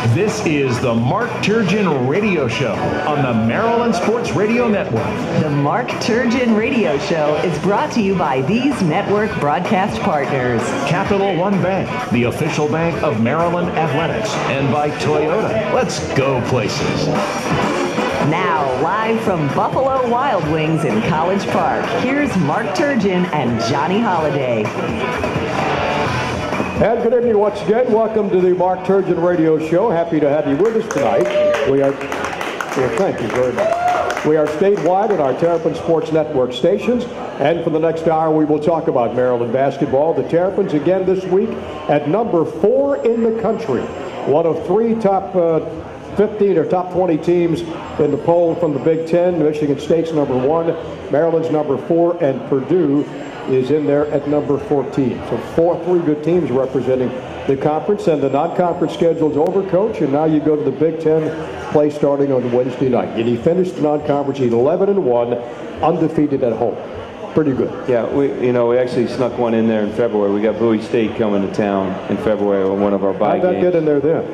This is the Mark Turgeon Radio Show on the Maryland Sports Radio Network. The Mark Turgeon Radio Show is brought to you by these network broadcast partners. Capital One Bank, the official bank of Maryland Athletics, and by Toyota. Let's go places. Now, live from Buffalo Wild Wings in College Park, here's Mark Turgeon and Johnny Holiday. And good evening once again. Welcome to the Mark Turgeon Radio Show. Happy to have you with us tonight. Thank you very much. We are statewide at our Terrapin Sports Network stations. And for the next hour, we will talk about Maryland basketball. The Terrapins again this week at number 4 in the country. One of 3 top 15 or top 20 teams in the poll from the Big Ten. Michigan State's number 1, Maryland's number 4, and Purdue is in there at number 14. So 3 good teams representing the conference, and the non-conference schedule's over, Coach, and now you go to the Big Ten play starting on Wednesday night. And he finished the non-conference 11-1, undefeated at home. Pretty good. Yeah, we actually snuck one in there in February. We got Bowie State coming to town in February on one of our bye games. How'd that get in there then?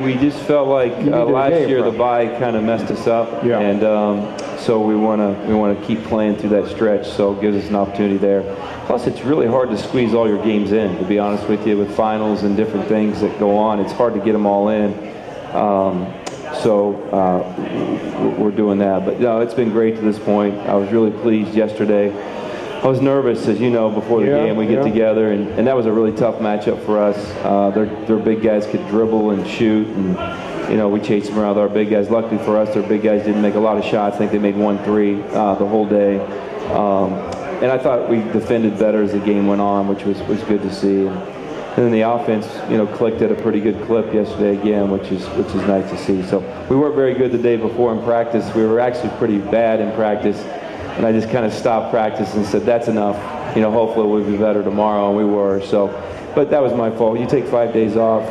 We just felt like last year the bye kind of messed us up, and so we want to keep playing through that stretch. So it gives us an opportunity there. Plus, it's really hard to squeeze all your games in. To be honest with you, with finals and different things that go on, it's hard to get them all in. So we're doing that. But no, it's been great to this point. I was really pleased yesterday. I was nervous, as you know, before the game. We get together, and that was a really tough matchup for us. Their big guys could dribble and shoot, and we chased them around with our big guys. Luckily for us, their big guys didn't make a lot of shots. I think they made 1-3 the whole day. And I thought we defended better as the game went on, which was good to see. And then the offense, clicked at a pretty good clip yesterday again, which is nice to see. So we weren't very good the day before in practice. We were actually pretty bad in practice, and I just kind of stopped practice and said, "That's enough. Hopefully we'll be better tomorrow," and we were. So, but that was my fault. You take 5 days off,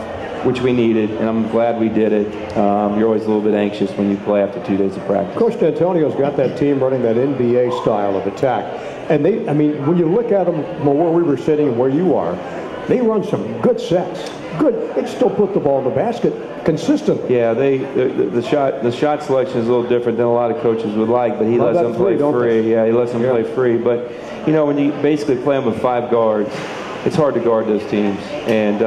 which we needed, and I'm glad we did it. You're always a little bit anxious when you play after 2 days of practice. Coach D'Antonio's got that team running that NBA style of attack, and when you look at them from where we were sitting and where you are. They run some good sets. Good. They still put the ball in the basket consistently. Yeah, the shot selection is a little different than a lot of coaches would like, but he lets them play free. Yeah, he lets them play free. But when you basically play them with 5 guards, it's hard to guard those teams. And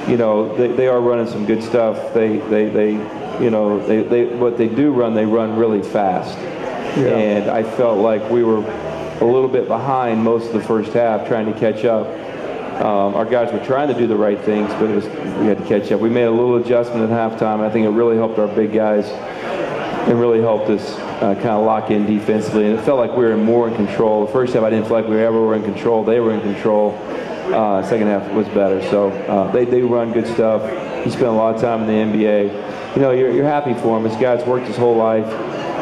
they are running some good stuff. They what they do run, they run really fast. Yeah. And I felt like we were a little bit behind most of the first half, trying to catch up. Our guys were trying to do the right things, but we had to catch up. We made a little adjustment at halftime. I think it really helped our big guys and really helped us kind of lock in defensively. And it felt like we were more in control. The first half, I didn't feel like we ever were in control. They were in control. Second half was better. So they run good stuff. He spent a lot of time in the NBA. You're happy for him. This guy's worked his whole life.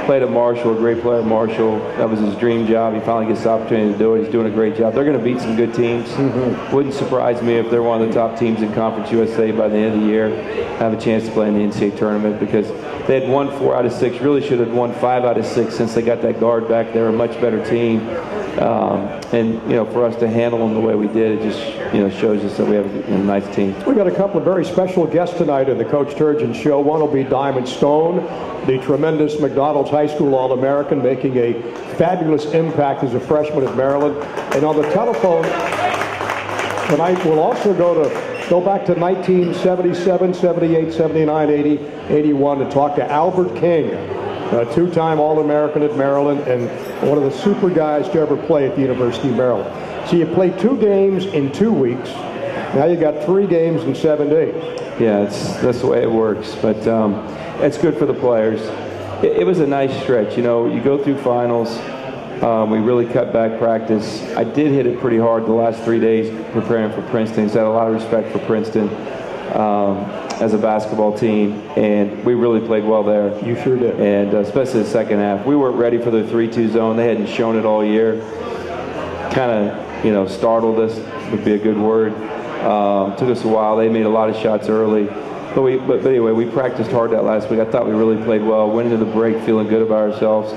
Played at Marshall, a great player at Marshall. That was his dream job. He finally gets the opportunity to do it. He's doing a great job. They're going to beat some good teams. Mm-hmm. Wouldn't surprise me if they're one of the top teams in Conference USA by the end of the year. Have a chance to play in the NCAA tournament because they had won 4 out of 6. Really should have won 5 out of 6 since they got that guard back. They're a much better team. And for us to handle them the way we did, it just shows us that we have a nice team. We got a couple of very special guests tonight in the Coach Turgeon Show. One will be Diamond Stone, the tremendous McDonald's High School All-American, making a fabulous impact as a freshman at Maryland. And on the telephone tonight, we'll also go back to 1977, 78, 79, 80, 81 to talk to Albert King, a 2-time All-American at Maryland and one of the super guys to ever play at the University of Maryland. So you played 2 games in 2 weeks. Now you got 3 games in 7 days. Yeah, that's the way it works. But it's good for the players. It was a nice stretch. You go through finals. We really cut back practice. I did hit it pretty hard the last 3 days preparing for Princeton. So I had a lot of respect for Princeton as a basketball team, and we really played well there. You sure did. And especially the second half. We weren't ready for the 3-2 zone. They hadn't shown it all year. Kind of, startled us would be a good word. Took us a while. They made a lot of shots early. But anyway, we practiced hard that last week. I thought we really played well. Went into the break feeling good about ourselves.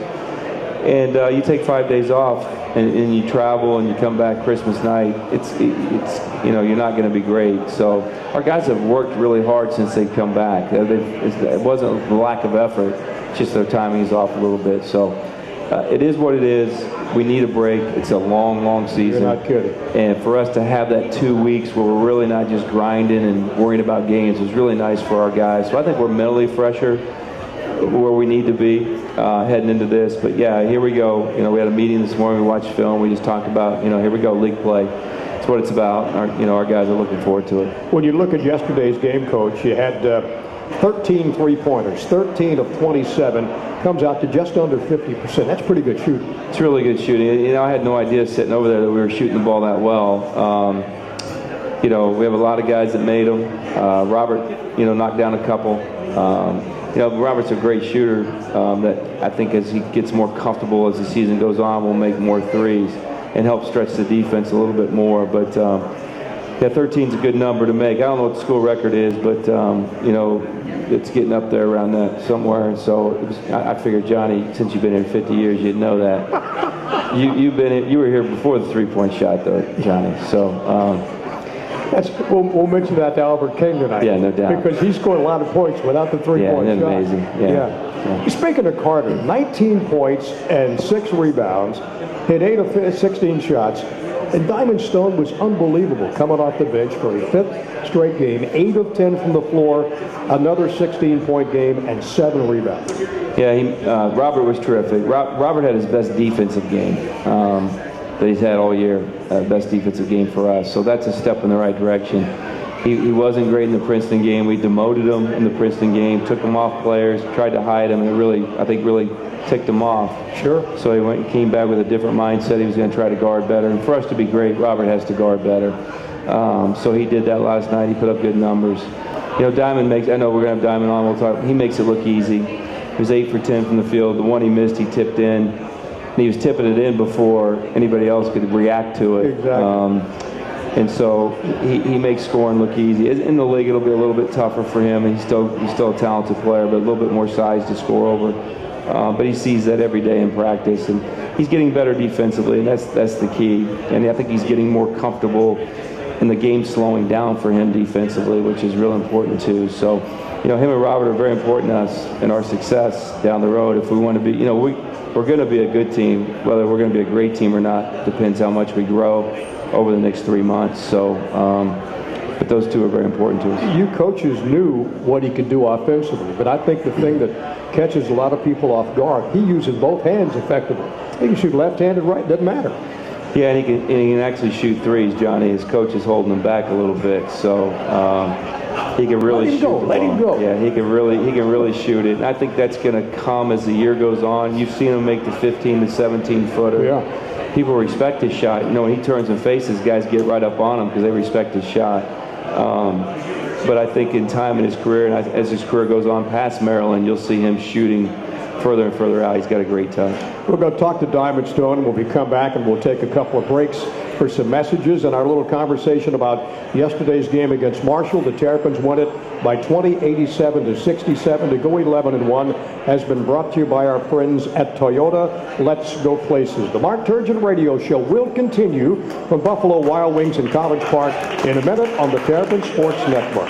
And you take 5 days off, and you travel and you come back Christmas night, it's you're not going to be great. So our guys have worked really hard since they've come back. It wasn't a lack of effort, it's just their timing is off a little bit. So it is what it is. We need a break. It's a long, long season. You're not kidding. And for us to have that 2 weeks where we're really not just grinding and worrying about games is really nice for our guys. So I think we're mentally fresher where we need to be heading into this. But yeah, here we go. We had a meeting this morning. We watched film. We just talked about, here we go, league play. That's what it's about. Our guys are looking forward to it. When you look at yesterday's game, Coach, you had 13 three-pointers, 13 of 27, comes out to just under 50%. That's pretty good shooting. It's really good shooting. I had no idea sitting over there that we were shooting the ball that well. We have a lot of guys that made them. Robert, knocked down a couple. Robert's a great shooter that I think as he gets more comfortable as the season goes on will make more threes and help stretch the defense a little bit more. But 13 is a good number to make. I don't know what the school record is, but it's getting up there around that somewhere. And so I figured, Johnny, since you've been here 50 years, you'd know that. You were here before the three-point shot, though, Johnny. So. We'll mention that to Albert King tonight. Yeah, no doubt. Because he scored a lot of points without the three-point shot. Yeah, amazing. Yeah. Speaking of Carter, 19 points and 6 rebounds, hit 8 of 16 shots, and Diamond Stone was unbelievable coming off the bench for a 5th straight game, 8 of 10 from the floor, another 16-point game, and 7 rebounds. Yeah, Robert was terrific. Robert had his best defensive game that he's had all year, best defensive game for us. So that's a step in the right direction. He wasn't great in the Princeton game. We demoted him in the Princeton game, took him off players, tried to hide him, and it really ticked him off. Sure. So he came back with a different mindset. He was going to try to guard better. And for us to be great, Robert has to guard better. So he did that last night. He put up good numbers. Diamond I know we're going to have Diamond on, we'll talk. He makes it look easy. He was 8 for 10 from the field. The one he missed, he tipped in. And he was tipping it in before anybody else could react to it. Exactly. And so he makes scoring look easy. In the league, it'll be a little bit tougher for him. He's still a talented player, but a little bit more size to score over. But he sees that every day in practice, and he's getting better defensively, and that's the key. And I think he's getting more comfortable in the game slowing down for him defensively, which is real important too. So, him and Robert are very important to us and our success down the road. If we want to be, we're going to be a good team. Whether we're going to be a great team or not depends how much we grow over the next 3 months. So, but those two are very important to us. You coaches knew what he could do offensively, but I think the thing that catches a lot of people off guard, he uses both hands effectively. He can shoot left-handed, right, doesn't matter. Yeah, and he can actually shoot threes, Johnny. His coach is holding him back a little bit, so he can really shoot. Let him go. Yeah, he can really shoot it. And I think that's going to come as the year goes on. You've seen him make the 15 to 17 footer. Yeah. People respect his shot. When he turns and faces, guys get right up on him because they respect his shot. But I think in time in his career, and as his career goes on past Maryland, you'll see him shooting further and further out. He's got a great touch. We're going to talk to Diamond Stone, and we'll come back and we'll take a couple of breaks for some messages and our little conversation about yesterday's game against Marshall. The Terrapins won it by 20, 87 to 67 to go 11-1. Has been brought to you by our friends at Toyota. Let's go places. The Mark Turgeon Radio Show will continue from Buffalo Wild Wings in College Park in a minute on the Terrapin Sports Network.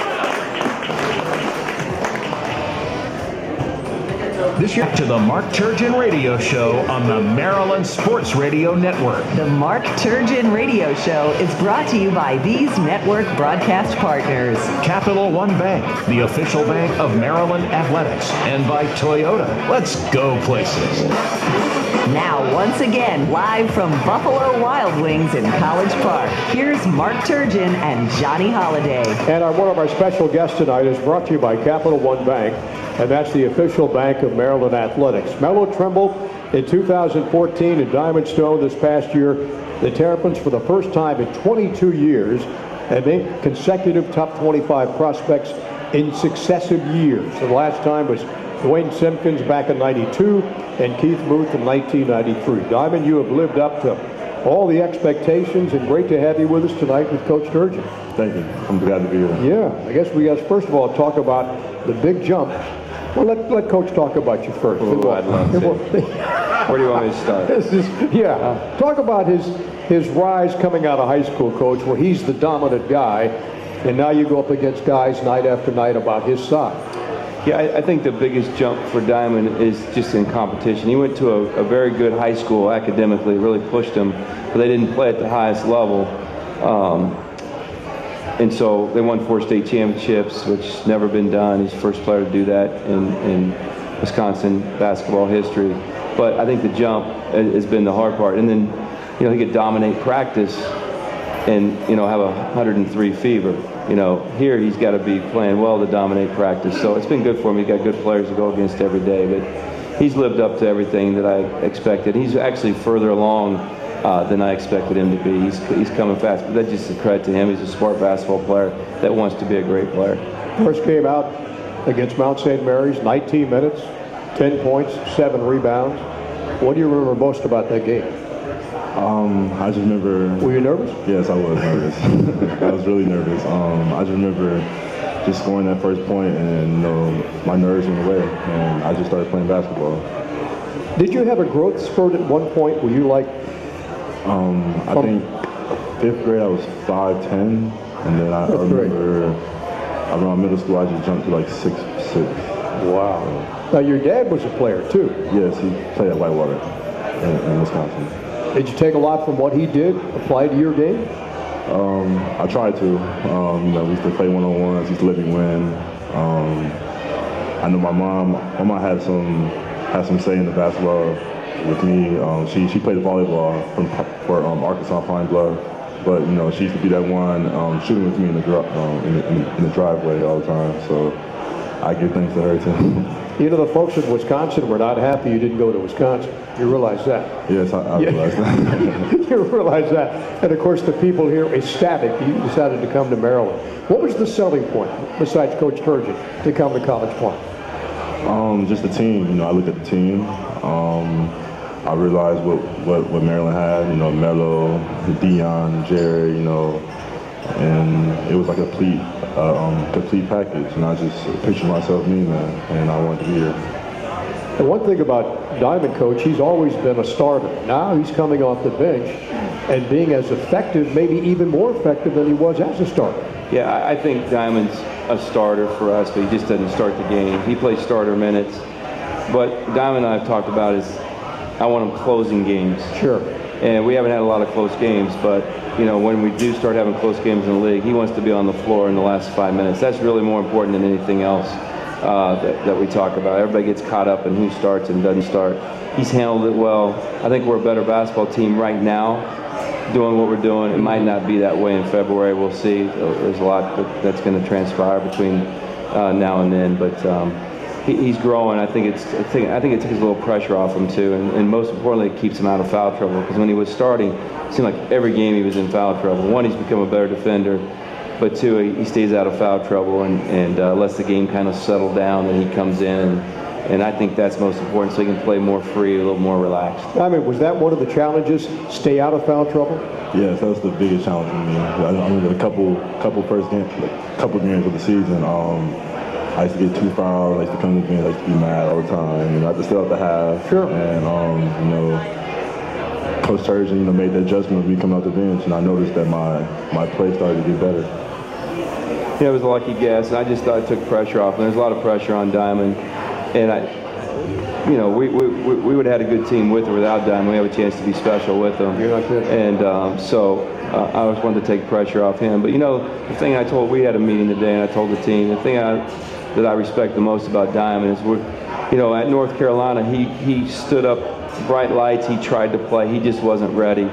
This year to the Mark Turgeon Radio Show on the Maryland Sports Radio Network. The Mark Turgeon Radio Show is brought to you by these network broadcast partners. Capital One Bank, the official bank of Maryland Athletics, and by Toyota. Let's go places. Now, once again, live from Buffalo Wild Wings in College Park, here's Mark Turgeon and Johnny Holiday. And one of our special guests tonight is brought to you by Capital One Bank, and that's the official bank of Maryland Athletics. Mello Trimble in 2014 and Diamond Stone this past year. The Terrapins, for the first time in 22 years, have been consecutive top 25 prospects in successive years. The last time was Dwayne Simpkins back in '92 and Keith Booth in 1993. Diamond, you have lived up to all the expectations, and great to have you with us tonight with Coach Turgeon. Thank you. I'm glad to be here. Yeah, I guess we got to first of all talk about the big jump. Well, let Coach talk about you first. Oh, I'd love to. Where do you want me to start? Talk about his rise coming out of high school, Coach, where he's the dominant guy, and now you go up against guys night after night about his side. Yeah, I think the biggest jump for Diamond is just in competition. He went to a very good high school academically, really pushed him, but they didn't play at the highest level. And so they won 4 state championships, which has never been done. He's the first player to do that in Wisconsin basketball history. But I think the jump has been the hard part. And then, he could dominate practice and, have a 103 fever. Here he's got to be playing well to dominate practice. So it's been good for him. He's got good players to go against every day. But he's lived up to everything that I expected. He's actually further along than I expected him to be. He's coming fast. But that's just a credit to him. He's a smart basketball player that wants to be a great player. First game out against Mount St. Mary's, 19 minutes, 10 points, 7 rebounds. What do you remember most about that game? I just remember... Were you nervous? Yes, I was nervous. I was really nervous. I just remember just scoring that first point and, my nerves went away, and I just started playing basketball. Did you have a growth spurt at one point? Were you like... I think 5th grade I was 5'10", and then I remember around middle school I just jumped to like 6'6". Wow. Now your dad was a player too. Yes, he played at Whitewater in Wisconsin. Did you take a lot from what he did, apply to your game? I tried to. We used to play one-on-ones, used to let me win. I know my mom had some say in the basketball with me. She played volleyball for Arkansas Pine Bluff, but she used to be that one shooting with me in the driveway all the time. So I give thanks to her too. The folks in Wisconsin were not happy you didn't go to Wisconsin. You realize that? Yes, I realize that. You realize that. And of course, the people here are ecstatic. You decided to come to Maryland. What was the selling point, besides Coach Turgeon, to come to College Park? Just the team. I looked at the team. I realized what Maryland had. Melo, Dion, Jerry. And it was like a complete package. And I just pictured myself being there, and I wanted to be here. And one thing about Diamond, Coach, he's always been a starter. Now he's coming off the bench and being as effective, maybe even more effective than he was as a starter. Yeah, I think Diamond's a starter for us, but he just doesn't start the game. He plays starter minutes. But Diamond and I have talked about is I want him closing games. Sure. And we haven't had a lot of close games, but when we do start having close games in the league, he wants to be on the floor in the last 5 minutes. That's really more important than anything else that we talk about. Everybody gets caught up in who starts and doesn't start. He's handled it well. I think we're a better basketball team right now doing what we're doing. It might not be that way in February. We'll see. There's a lot that's going to transpire between now and then, but he's growing. I think it takes a little pressure off him too, and most importantly, it keeps him out of foul trouble. Because when he was starting, it seemed like every game he was in foul trouble. One, he's become a better defender, but two, he stays out of foul trouble and lets the game kind of settle down. And he comes in, and I think that's most important, so he can play more free, a little more relaxed. I mean, was that one of the challenges? Stay out of foul trouble? Yes, that was the biggest challenge for me. I remember a couple games of the season. I used to get 2 fouls. I used to come to the bench. I used to be mad all the time. I had to stay out the half. Sure. And Coach Turgeon, made that adjustment of me coming out the bench, and I noticed that my play started to get better. Yeah, it was a lucky guess, and I just thought it took pressure off. And there's a lot of pressure on Diamond, and we would have had a good team with or without Diamond. We have a chance to be special with him. You're not good. And so I always wanted to take pressure off him. But the thing we had a meeting today, and I told the team, the thing that I respect the most about Diamond is at North Carolina, he stood up, bright lights, he tried to play, he just wasn't ready.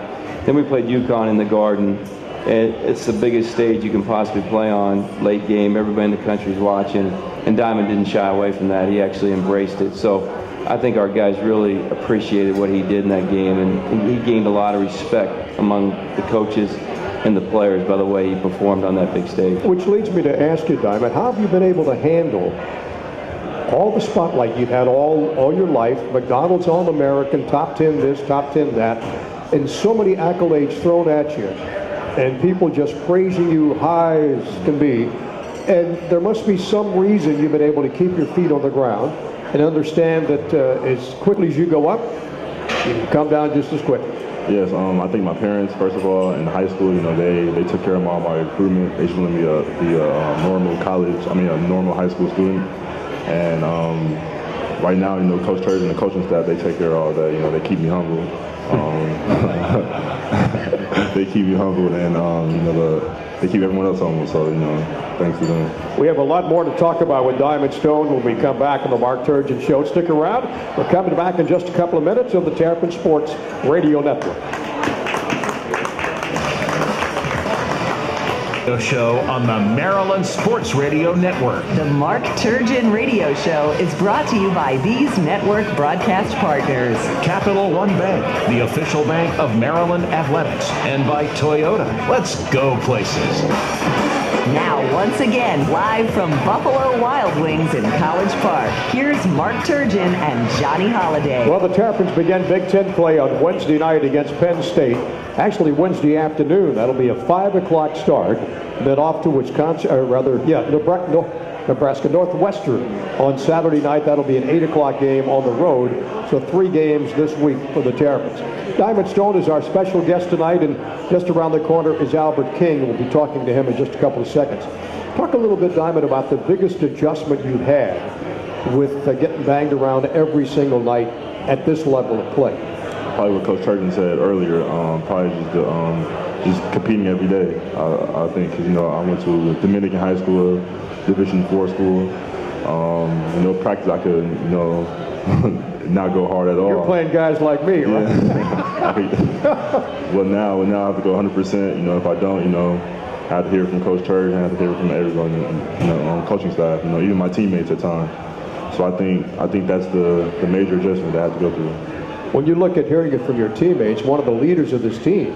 Then we played UConn in the Garden, and it's the biggest stage you can possibly play on, late game, everybody in the country's watching, and Diamond didn't shy away from that, he actually embraced it. So I think our guys really appreciated what he did in that game, and he gained a lot of respect among the coaches and the players by the way he performed on that big stage. Which leads me to ask you, Diamond, how have you been able to handle all the spotlight you've had all your life, McDonald's All-American, top 10 this, top 10 that, and so many accolades thrown at you, and people just praising you high as can be, and there must be some reason you've been able to keep your feet on the ground and understand that as quickly as you go up, You can come down just as quick. Yes, I think my parents, first of all, in high school, they took care of all my recruitment. They just wanted me to be a normal a normal high school student. And right now, Coach Turgeon and the coaching staff, they take care of all that. They keep me humble. They keep me humble, and they keep everyone else humble. So thanks to them. We have a lot more to talk about with Diamond Stone when we come back on the Mark Turgeon Show. Stick around. We're coming back in just a couple of minutes on the Terrapin Sports Radio Network. Show on the Maryland Sports Radio Network. The Mark Turgeon Radio Show is brought to you by these network broadcast partners. Capital One Bank, the official bank of Maryland Athletics, and by Toyota. Let's go places. Now, once again, live from Buffalo Wild Wings in College Park, here's Mark Turgeon and Johnny Holiday. Well, the Terrapins begin Big Ten play on Wednesday night against Penn State. Actually, Wednesday afternoon. That'll be a 5 o'clock start. Then off to Nebraska Northwestern on Saturday night. That'll be an 8 o'clock game on the road. So 3 games this week for the Terrapins. Diamond Stone is our special guest tonight, and just around the corner is Albert King. We'll be talking to him in just a couple of seconds. Talk a little bit, Diamond, about the biggest adjustment you've had with getting banged around every single night at this level of play. Probably what Coach Turgeon said earlier. Probably just competing every day. I think I went to a Dominican high school, Division IV school. Practice I could not go hard at all. You're playing guys like me, right? Well, now I have to go 100%. If I don't, I have to hear from Coach Turgeon, I have to hear from everyone, on coaching staff, even my teammates at times. So I think that's the major adjustment that I have to go through. When you look at hearing it from your teammates, one of the leaders of this team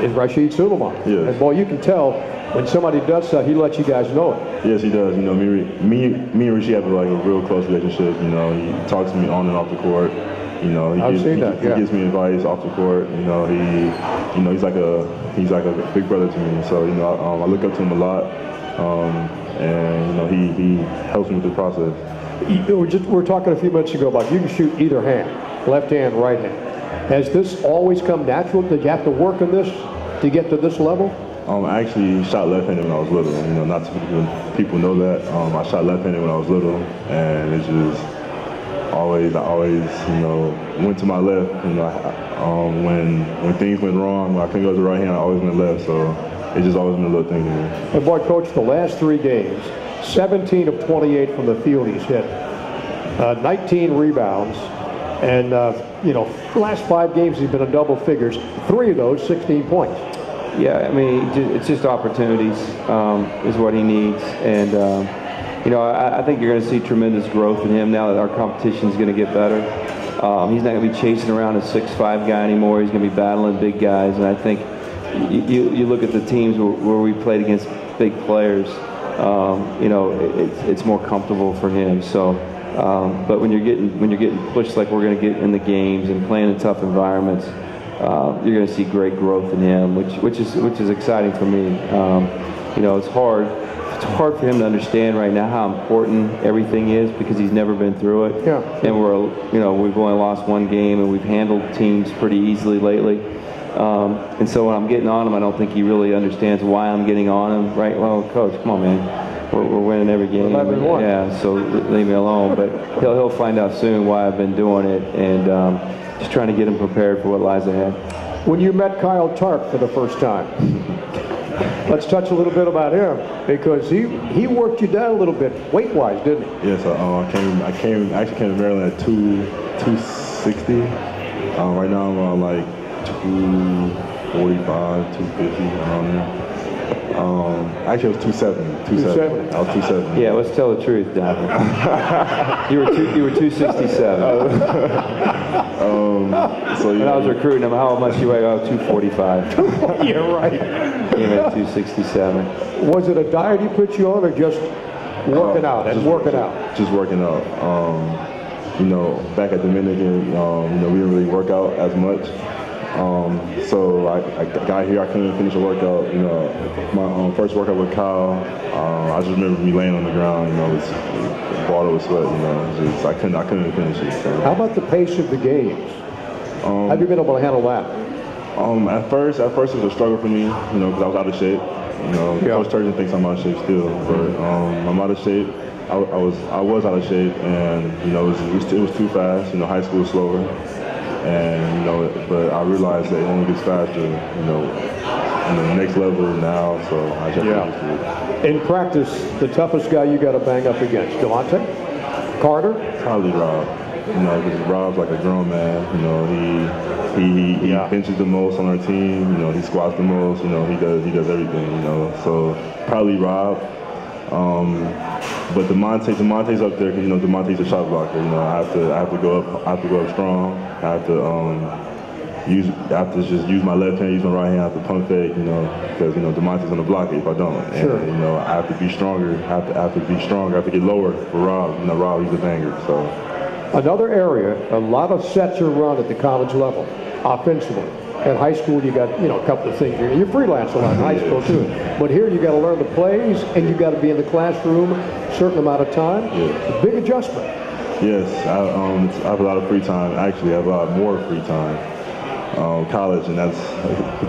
is Rashid Suleiman. Yes. And boy, you can tell when somebody does that, he lets you guys know it. Yes, he does. Me and Rashid have a real close relationship. He talks to me on and off the court. He gives me advice off the court. He's like a big brother to me. So I look up to him a lot, and he helps me with the process. We're talking a few minutes ago about you can shoot either hand, left hand, right hand. Has this always come natural? Did you have to work on this to get to this level? I actually shot left-handed when I was little. Not too many people know that. I shot left-handed when I was little, and it's just I always went to my left. When things went wrong, when I couldn't go to the right hand, I always went left. So it's just always been a little thing to me. And boy, Coach, the last 3 games, 17 of 28 from the field he's hit, 19 rebounds, and the last 5 games he's been in double figures. 3 of those, 16 points. Yeah, it's just opportunities is what he needs, and I think you're going to see tremendous growth in him now that our competition is going to get better. He's not going to be chasing around a 6'5" guy anymore. He's going to be battling big guys, and I think you look at the teams where we played against big players. It's more comfortable for him. So, but when you're getting pushed like we're going to get in the games and playing in tough environments, you're going to see great growth in him, which is exciting for me. It's hard for him to understand right now how important everything is because he's never been through it. Yeah. And we've only lost 1 game, and we've handled teams pretty easily lately. And so when I'm getting on him, I don't think he really understands why I'm getting on him. Right? Well, Coach, come on, man. We're winning every game. 11-1. Yeah, so leave me alone. But he'll find out soon why I've been doing it, and just trying to get him prepared for what lies ahead. When you met Kyle Tarp for the first time, let's touch a little bit about him because he worked you down a little bit weight-wise, didn't he? Yes, I came to Maryland at 260. Right now I'm on 245, 250 around there. Actually, it was 270. 270. I was 270. Yeah, let's tell the truth, David. you were 267. When I was recruiting him, how much you weigh? I was 245. You're right. Came at 267. Was it a diet he put you on, or just working out? Just working out. Back at Dominican, we didn't really work out as much. So I got here, I couldn't finish a workout. My first workout with Kyle, I just remember me laying on the ground, with bottle of sweat, I couldn't finish it. So. How about the pace of the games? Have you been able to handle that? At first it was a struggle for me, you know, because I was out of shape. You know, Coach Turgeon thinks I'm out of shape still, but I'm out of shape. I was out of shape, and you know, it was too fast. You know, high school was slower, and you know, but I realized that it only gets faster. You know, the next level now. So I just get used to it. In practice, the toughest guy you got to bang up against, Delonte, Carter, probably Rob. You know, because Rob's like a grown man. You know, he benches the most on our team. You know, he squats the most. You know, he does everything. You know, so probably Rob. But DeMonte's up there. You know, DeMonte's a shot blocker. You know, I have to go up strong. I have to just use my left hand, use my right hand. I have to pump fake. You know, because you know DeMonte's gonna block it if I don't. Sure. And, you know, I have to be stronger. I have to be stronger. I have to get lower for Rob. You know, Rob, he's a banger. So. Another area, a lot of sets are run at the college level, offensively. At high school, you got, you know, a couple of things. You freelance a lot in high school, too. But here, you got to learn the plays, and you got to be in the classroom a certain amount of time. Yeah. Big adjustment. Yes, I have a lot of free time. Actually, I have a lot more free time. College, and that's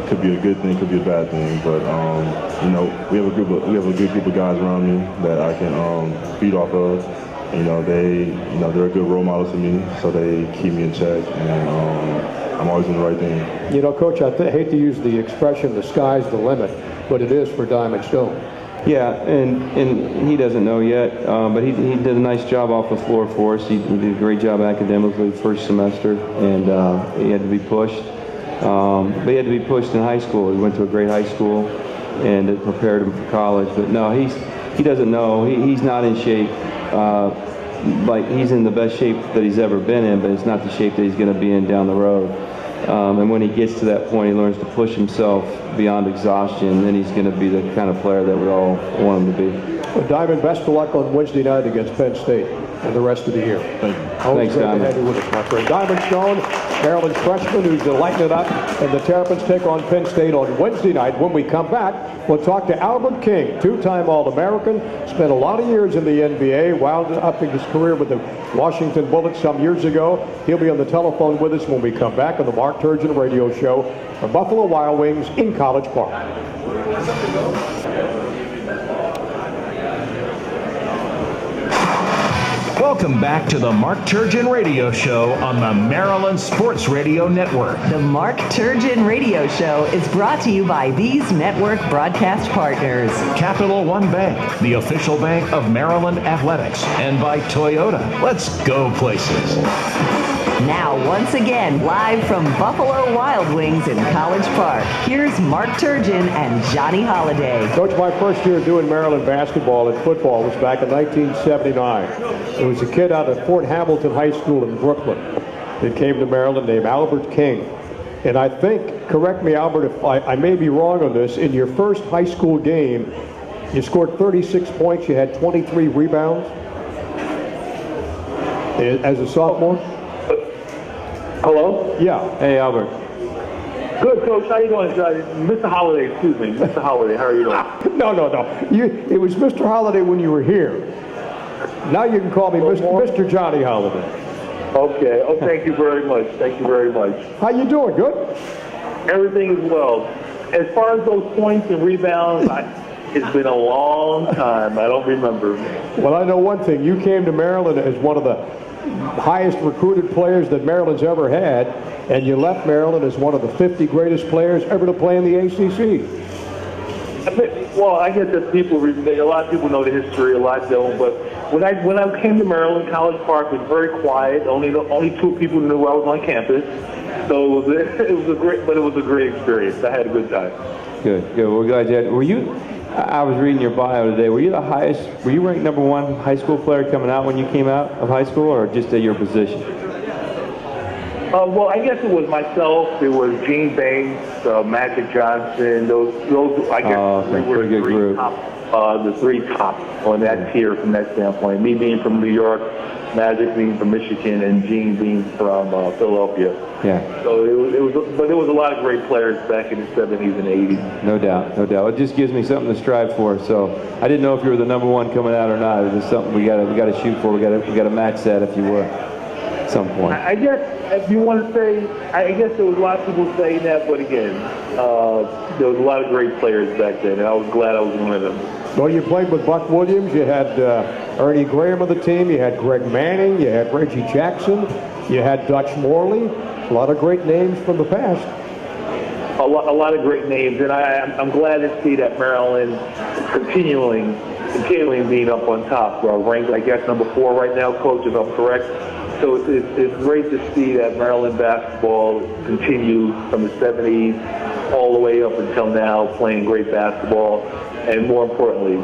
could be a good thing, could be a bad thing. But you know, we have a good group of guys around me that I can feed off of. You know, they're a good role model to me, so they keep me in check, and I'm always doing the right thing. You know, Coach, I hate to use the expression "the sky's the limit," but it is for Diamond Stone. Yeah, and he doesn't know yet, but he did a nice job off the floor for us. He did a great job academically first semester, and he had to be pushed. But he had to be pushed in high school. He went to a great high school, and it prepared him for college. But no, he doesn't know. He's not in shape. Like he's in the best shape that he's ever been in, but it's not the shape that he's going to be in down the road. And when he gets to that point, he learns to push himself beyond exhaustion, then he's going to be the kind of player that we all want him to be. Well, Diamond, best of luck on Wednesday night against Penn State and the rest of the year. Thank you. Always great to have you with us, my friend. Diamond Stone, Maryland's freshman who's lighting it up, and the Terrapins take on Penn State on Wednesday night. When we come back, we'll talk to Albert King, two-time All-American, spent a lot of years in the NBA, wound up in his career with the Washington Bullets some years ago. He'll be on the telephone with us when we come back on the Mark Turgeon Radio Show for Buffalo Wild Wings in College Park. Welcome back to the Mark Turgeon Radio Show on the Maryland Sports Radio Network. The Mark Turgeon Radio Show is brought to you by these network broadcast partners. Capital One Bank, the official bank of Maryland Athletics, and by Toyota. Let's go places. Now, once again, live from Buffalo Wild Wings in College Park, here's Mark Turgeon and Johnny Holiday. Coach, my first year doing Maryland basketball and football was back in 1979. There was a kid out of Fort Hamilton High School in Brooklyn that came to Maryland named Albert King. And I think, correct me, Albert, if I may be wrong on this, in your first high school game, you scored 36 points, you had 23 rebounds as a sophomore? Hello? Yeah. Hey, Albert. Good, Coach. How you doing? Mr. Holiday, excuse me. Mr. Holiday, how are you doing? No. It was Mr. Holiday when you were here. Now you can call me Mr. Johnny Holiday. Okay. Oh, thank you very much. Thank you very much. How you doing? Good? Everything is well. As far as those points and rebounds, it's been a long time. I don't remember. Well, I know one thing. You came to Maryland as one of the highest recruited players that Maryland's ever had, and you left Maryland as one of the 50 greatest players ever to play in the ACC. Well, I guess that a lot of people know the history, a lot don't. But when I came to Maryland, College Park was very quiet. Only two people knew I was on campus. So it was a great experience. I had a good time. Good. Well, we're glad you had. Were you? I was reading your bio today. Were you ranked #1 high school player coming out when you came out of high school, or just at your position? Well, I guess it was myself. It was Gene Banks, Magic Johnson. Those I guess we were the three top on that tier from that standpoint. Me being from New York, Magic being from Michigan, and Gene being from Philadelphia. Yeah. So it was a lot of great players back in the 70s and 80s. No doubt. It just gives me something to strive for. So I didn't know if you were the #1 coming out or not. It was something we got to shoot for. We got to match that, if you were. at some point. I guess if you want to say, I guess there was a lot of people saying that, but again, there was a lot of great players back then, and I was glad I was one of them. Well, you played with Buck Williams. You had Ernie Graham on the team. You had Greg Manning. You had Reggie Jackson. You had Dutch Morley. A lot of great names from the past. A lot of great names, and I'm glad to see that Maryland continuing being up on top. Ranked, I guess, number 4 right now, Coach, if I'm correct. So it's great to see that Maryland basketball continue from the 70s all the way up until now, playing great basketball, and more importantly,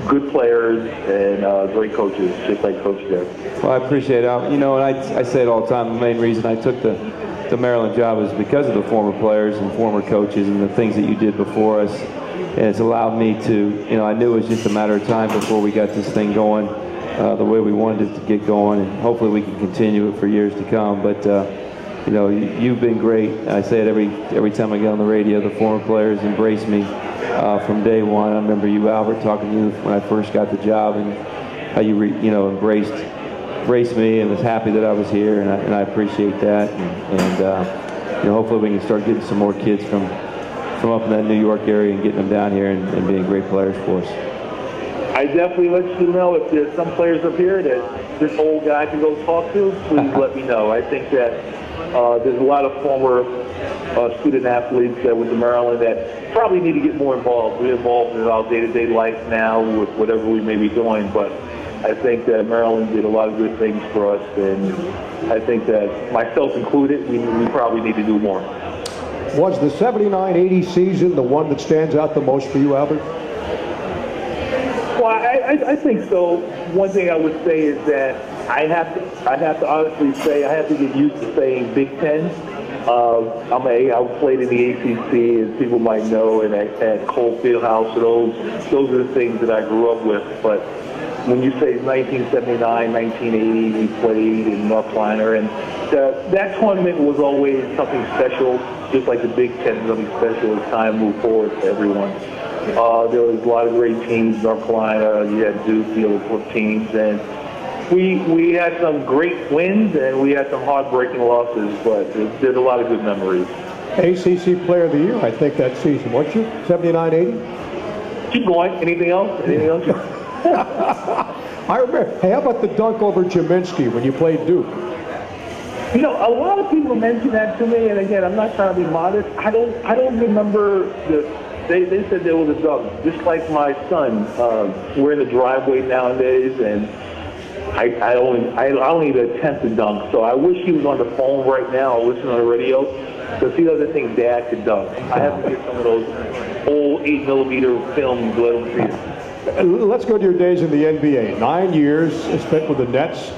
good players and great coaches, just like Coach did. Well, I appreciate it. You know, and I say it all the time, the main reason I took the Maryland job is because of the former players and former coaches and the things that you did before us. And it's allowed me to, you know, I knew it was just a matter of time before we got this thing going the way we wanted it to get going, and hopefully we can continue it for years to come. But, you know, you've been great. I say it every time I get on the radio. The former players embrace me from day one. I remember you, Albert, talking to you when I first got the job, and how you, embraced me and was happy that I was here, and I appreciate that. And you know, hopefully we can start getting some more kids from up in that New York area and getting them down here and being great players for us. I definitely let you know if there's some players up here that this old guy can go talk to, please let me know. I think that there's a lot of former student athletes that went to Maryland that probably need to get more involved. We're involved in our day-to-day life now with whatever we may be doing, but I think that Maryland did a lot of good things for us, and I think that, myself included, we probably need to do more. Was the 79-80 season the one that stands out the most for you, Albert? Well, I think so. One thing I would say is that I have to honestly say I have to get used to saying Big Ten. I played in the ACC, as people might know, and at Cole Fieldhouse. So those are the things that I grew up with. But when you say 1979, 1980, we played in North Carolina, and that tournament was always something special, just like the Big Ten is something special as time moved forward for everyone. There was a lot of great teams, North Carolina, you had Duke, the other teams, and we had some great wins and we had some heartbreaking losses, but there's a lot of good memories. ACC Player of the Year, I think, that season, weren't you? 79-80? Keep going. Anything else? Anything else? I remember. Hey, how about the dunk over Jaminski when you played Duke? You know, a lot of people mention that to me, and again, I'm not trying to be modest. I don't remember They said there was a dunk, just like my son. We're in the driveway nowadays, and I don't even attempt to dunk. So I wish he was on the phone right now or listening on the radio, because he doesn't think Dad could dunk. I have to get some of those old 8mm films, let him see it. Let's go to your days in the NBA. 9 years spent with the Nets,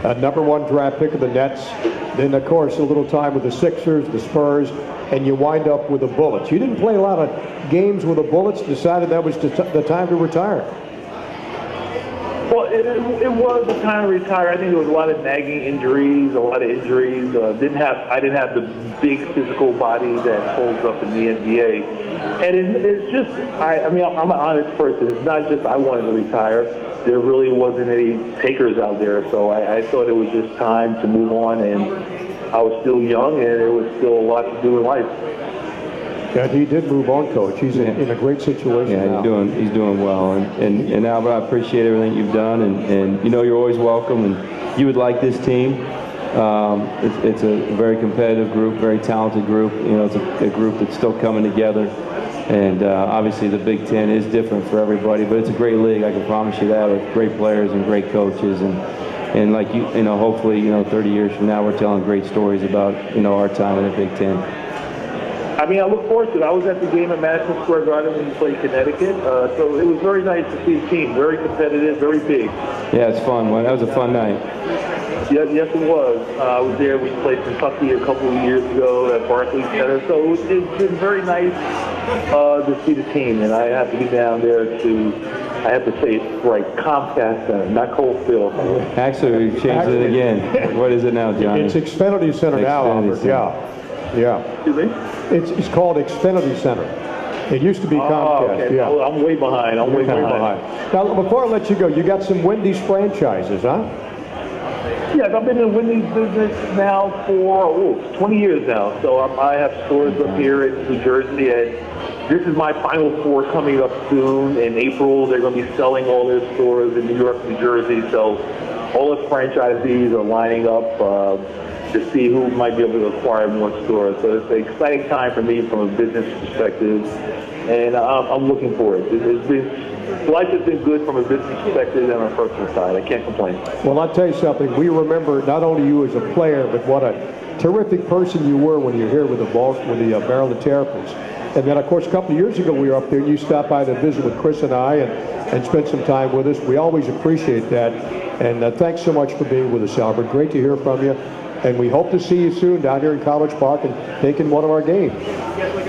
#1 draft pick of the Nets. Then, of course, a little time with the Sixers, the Spurs, and you wind up with the Bullets. You didn't play a lot of games with the Bullets, decided that was the time to retire. Well, it was the time to retire. I think there was a lot of nagging injuries, I didn't have the big physical body that holds up in the NBA. And it's just, I'm an honest person. It's not just I wanted to retire. There really wasn't any takers out there. So I thought it was just time to move on. And I was still young, and there was still a lot to do in life. Yeah, he did move on, Coach. He's in a great situation now. He's doing well. And Albert, I appreciate everything you've done. And you know you're always welcome. And you would like this team. It's a very competitive group, very talented group. You know, it's a group that's still coming together. And obviously the Big Ten is different for everybody, but it's a great league. I can promise you that, with great players and great coaches. And like you know, hopefully, 30 years from now, we're telling great stories about, our time in the Big Ten. I look forward to it. I was at the game at Madison Square Garden when you played Connecticut, so it was very nice to see the team. Very competitive, very big. Yeah, it's fun. That was a fun night. Yes, it was. I was there. We played Kentucky a couple of years ago at Barclays Center, so it's been very nice to see the team. And I have to be down there I have to say it right, Comcast Center, not Coalfield. Actually, we've changed it again. What is it now, Johnny? It's Xfinity Center now, Albert. Yeah. Excuse me? It's called Xfinity Center. It used to be Comcast. Okay. Yeah. I'm way behind. I'm way behind. Now, before I let you go, you got some Wendy's franchises, huh? Yes, I've been in the Wendy's business now for 20 years now. So I have stores up here in New Jersey, and this is my final store coming up soon. In April, they're going to be selling all their stores in New York, New Jersey. So all the franchisees are lining up to see who might be able to acquire more stores. So it's an exciting time for me from a business perspective, and I'm looking forward. Life has been good from a business perspective and on a personal side. I can't complain. Well, I'll tell you something. We remember not only you as a player, but what a terrific person you were when you were here with the Maryland Terrapins. And then, of course, a couple of years ago, we were up there, and you stopped by to visit with Chris and I and spent some time with us. We always appreciate that. And thanks so much for being with us, Albert. Great to hear from you. And we hope to see you soon down here in College Park and taking one of our games.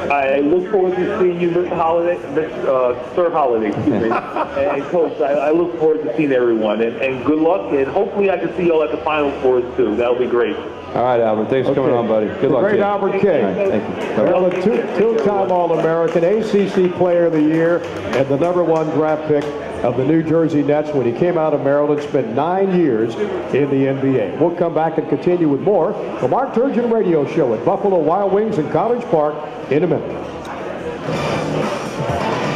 I look forward to seeing you Sir Holiday, excuse me. And Coach, I look forward to seeing everyone. And good luck, and hopefully I can see you all at the Final Fours too. That would be great. All right, Albert. Thanks for coming on, buddy. Good luck. Great Albert King. Right, thank you. Maryland two-time All-American, ACC Player of the Year, and the #1 draft pick of the New Jersey Nets when he came out of Maryland, spent 9 years in the NBA. We'll come back and continue with more. The Mark Turgeon Radio Show at Buffalo Wild Wings in College Park in a minute.